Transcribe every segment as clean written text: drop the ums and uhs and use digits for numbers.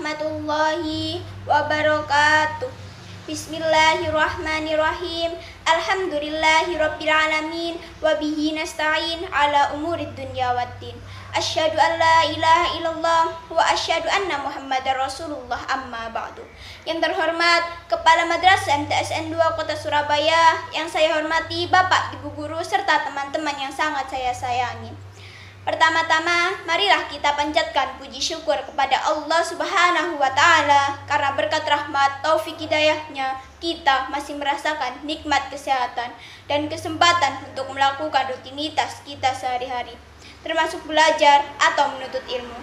warahmatullahi wabarakatuh. Bismillahirrahmanirrahim. Alhamdulillahirabbil alamin wa bihi nasta'in ala umurid dunya waddin. Asyhadu an la ilaha illallah wa asyhadu anna Muhammadar Rasulullah, amma ba'du. Yang terhormat Kepala Madrasah MTSN 2 Kota Surabaya, yang saya hormati Bapak, Ibu guru serta teman-teman yang sangat saya sayangi. Pertama-tama, marilah kita panjatkan puji syukur kepada Allah Subhanahu wa Ta'ala, karena berkat rahmat taufik hidayahnya kita masih merasakan nikmat kesehatan dan kesempatan untuk melakukan rutinitas kita sehari-hari, termasuk belajar atau menuntut ilmu.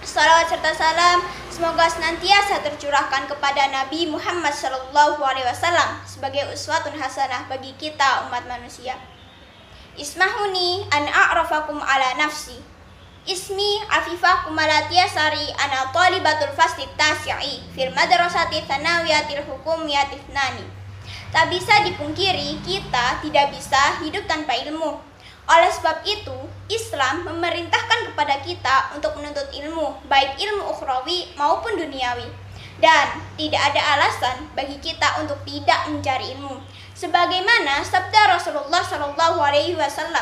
Salawat serta salam semoga senantiasa tercurahkan kepada Nabi Muhammad SAW sebagai uswatun hasanah bagi kita umat manusia. Ismahuni an a'rafakum ala nafsi. Ismi Afifah Kumalatiasari, ana thalibatul fasli tasi'i fil madrasati tsanawiyatil hukumiyatil thnani. Tak bisa dipungkiri kita tidak bisa hidup tanpa ilmu. Oleh sebab itu, Islam memerintahkan kepada kita untuk menuntut ilmu, baik ilmu ukhrawi maupun duniawi. Dan tidak ada alasan bagi kita untuk tidak mencari ilmu. Sebagaimana sabda Rasulullah SAW,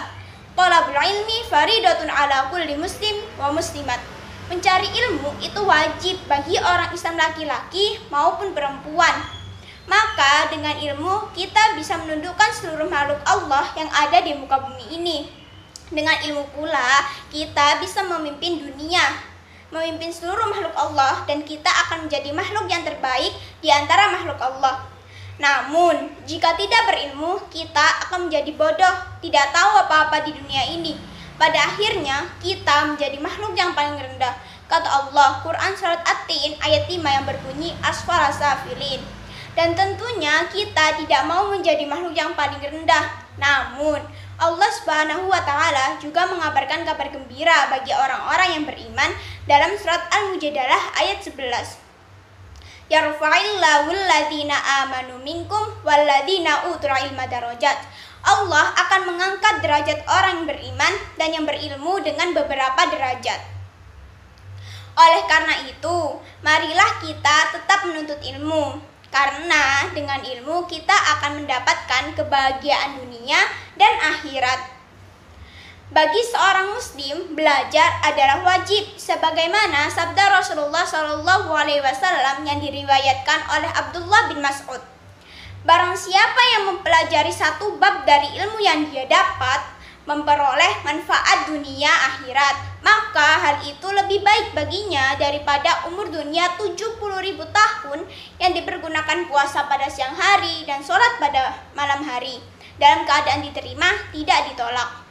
"Thalabul ilmi faridatun ala kulli muslim wa muslimat." Mencari ilmu itu wajib bagi orang Islam laki-laki maupun perempuan. Maka dengan ilmu kita bisa menundukkan seluruh makhluk Allah yang ada di muka bumi ini. Dengan ilmu pula kita bisa memimpin dunia, memimpin seluruh makhluk Allah, dan kita akan menjadi makhluk yang terbaik di antara makhluk Allah. Namun, jika tidak berilmu, kita akan menjadi bodoh, tidak tahu apa-apa di dunia ini. Pada akhirnya, kita menjadi makhluk yang paling rendah. Kata Allah, Quran Surat At-Tin ayat 5 yang berbunyi, "Asfala safilin." Dan tentunya kita tidak mau menjadi makhluk yang paling rendah. Namun, Allah Subhanahu wa Ta'ala juga mengabarkan kabar gembira bagi orang-orang yang beriman dalam Surat Al-Mujadalah ayat 11. Yarfa'illahu alladhina amanu minkum walladhina utul ilma darajat. Allah akan mengangkat derajat orang yang beriman dan yang berilmu dengan beberapa derajat. Oleh karena itu, marilah kita tetap menuntut ilmu, karena dengan ilmu kita akan mendapatkan kebahagiaan dunia dan akhirat. Bagi seorang muslim, belajar adalah wajib, sebagaimana sabda Rasulullah SAW yang diriwayatkan oleh Abdullah bin Mas'ud. Barang siapa yang mempelajari satu bab dari ilmu yang dia dapat, memperoleh manfaat dunia akhirat, maka hal itu lebih baik baginya daripada umur dunia 70.000 tahun yang dipergunakan puasa pada siang hari dan sholat pada malam hari, dalam keadaan diterima, tidak ditolak.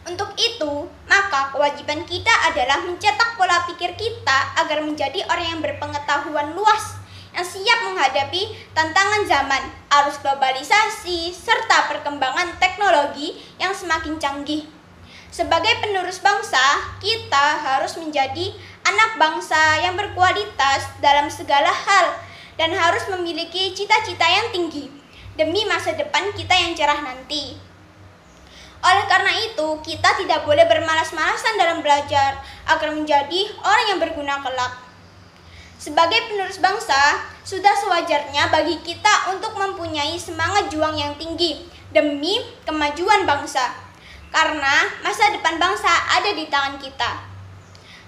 Untuk itu, maka kewajiban kita adalah mencetak pola pikir kita agar menjadi orang yang berpengetahuan luas, yang siap menghadapi tantangan zaman, arus globalisasi, serta perkembangan teknologi yang semakin canggih. Sebagai penerus bangsa, kita harus menjadi anak bangsa yang berkualitas dalam segala hal dan harus memiliki cita-cita yang tinggi demi masa depan kita yang cerah nanti. Oleh karena itu, kita tidak boleh bermalas-malasan dalam belajar agar menjadi orang yang berguna kelak. Sebagai penerus bangsa, sudah sewajarnya bagi kita untuk mempunyai semangat juang yang tinggi demi kemajuan bangsa, karena masa depan bangsa ada di tangan kita.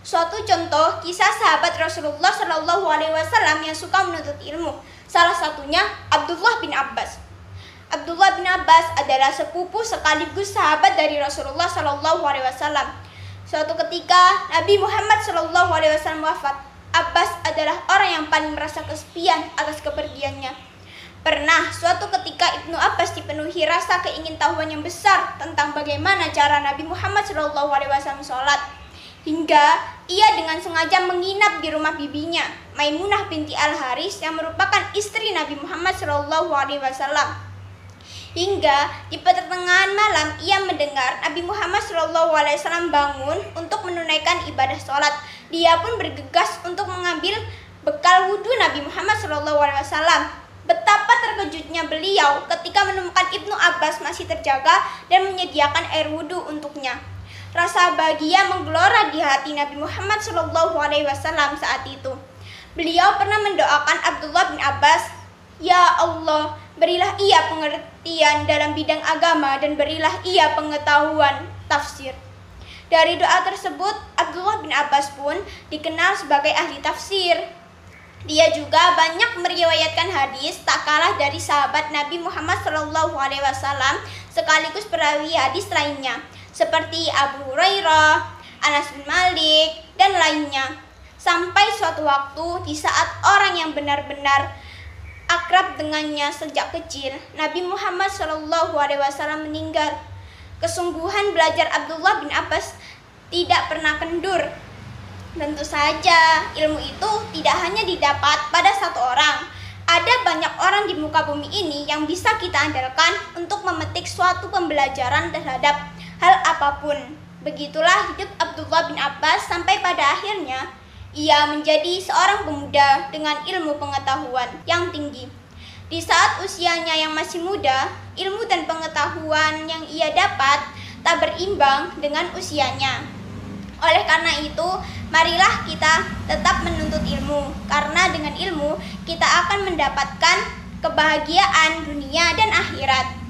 Suatu contoh kisah sahabat Rasulullah SAW yang suka menuntut ilmu, salah satunya Abdullah bin Abbas. Abdullah bin Abbas adalah sepupu sekaligus sahabat dari Rasulullah SAW. Suatu ketika Nabi Muhammad SAW wafat, Abbas adalah orang yang paling merasa kesepian atas kepergiannya. Pernah suatu ketika Ibnu Abbas dipenuhi rasa keingintahuan yang besar tentang bagaimana cara Nabi Muhammad SAW sholat, hingga ia dengan sengaja menginap di rumah bibinya, Maimunah binti Al-Haris, yang merupakan istri Nabi Muhammad SAW. Hingga di pertengahan malam ia mendengar Nabi Muhammad SAW bangun untuk menunaikan ibadah sholat. Dia pun bergegas untuk mengambil bekal wudhu Nabi Muhammad SAW. Betapa terkejutnya beliau ketika menemukan Ibnu Abbas masih terjaga dan menyediakan air wudhu untuknya. Rasa bahagia menggelora di hati Nabi Muhammad SAW saat itu. Beliau pernah mendoakan Abdullah bin Abbas, "Ya Allah, berilah ia pengertian dalam bidang agama dan berilah ia pengetahuan tafsir." Dari doa tersebut, Abdullah bin Abbas pun dikenal sebagai ahli tafsir. Dia juga banyak meriwayatkan hadis tak kalah dari sahabat Nabi Muhammad SAW sekaligus perawi hadis lainnya seperti Abu Hurairah, Anas bin Malik, dan lainnya. Sampai suatu waktu di saat orang yang benar-benar akrab dengannya sejak kecil, Nabi Muhammad SAW meninggal. Kesungguhan belajar Abdullah bin Abbas tidak pernah kendur. Tentu saja, ilmu itu tidak hanya didapat pada satu orang. Ada banyak orang di muka bumi ini yang bisa kita andalkan untuk memetik suatu pembelajaran terhadap hal apapun. Begitulah hidup Abdullah bin Abbas sampai pada akhirnya ia menjadi seorang pemuda dengan ilmu pengetahuan yang tinggi. Di saat usianya yang masih muda, ilmu dan pengetahuan yang ia dapat tak berimbang dengan usianya. Oleh karena itu, marilah kita tetap menuntut ilmu, karena dengan ilmu kita akan mendapatkan kebahagiaan dunia dan akhirat.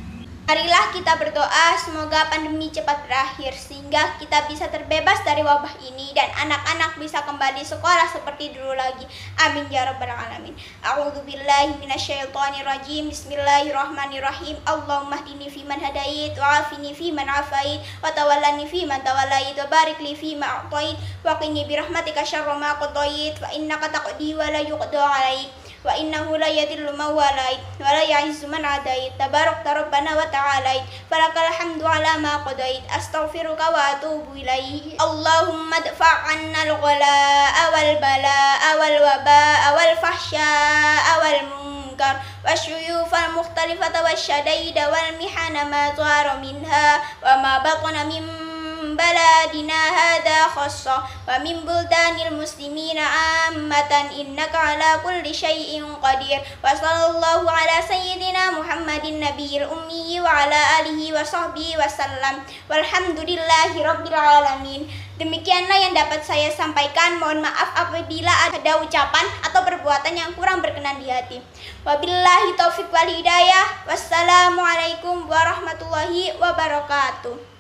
Marilah kita berdoa semoga pandemi cepat berakhir sehingga kita bisa terbebas dari wabah ini dan anak-anak bisa kembali sekolah seperti dulu lagi. Amin ya rabbal alamin. A'udzubillahi minasyaitonirrajim. Bismillahirrahmanirrahim. Allahumma hdini fiman hadait wa afini fiman afait wa tawallani fiman tawallait wa barik li fima a'tait wa qini birahmatika syarra ma qadait fa innaka taqdi wa la yuqda 'alaik wa innahu la yadhillu man walait wa la ya'izzu man adait tabarakta rabbana wa ta'alait falakal hamdu ala ma qadait astaghfiruka wa atubu ilaik. Allahumma dfa' 'anna al-ghalaa wal balaa wal wabaa wal fahsyaa wal munkar wasyuyufal mukhtalifata wasyadaida wal mihana ma zahara minha wa ma batana min baladina hada khassa wa min buldanil muslimina ammatan innaka ala kulli syai'in qadir wa sallallahu ala sayyidina Muhammadin nabiyil ummi wa ala alihi wa sahbihi wasallam walhamdulillahi rabbil alamin. Demikianlah yang dapat saya sampaikan. Mohon maaf apabila ada ucapan atau perbuatan yang kurang berkenan di hati. Wabillahi taufiq wal hidayah. Wassalamualaikum warahmatullahi wabarakatuh.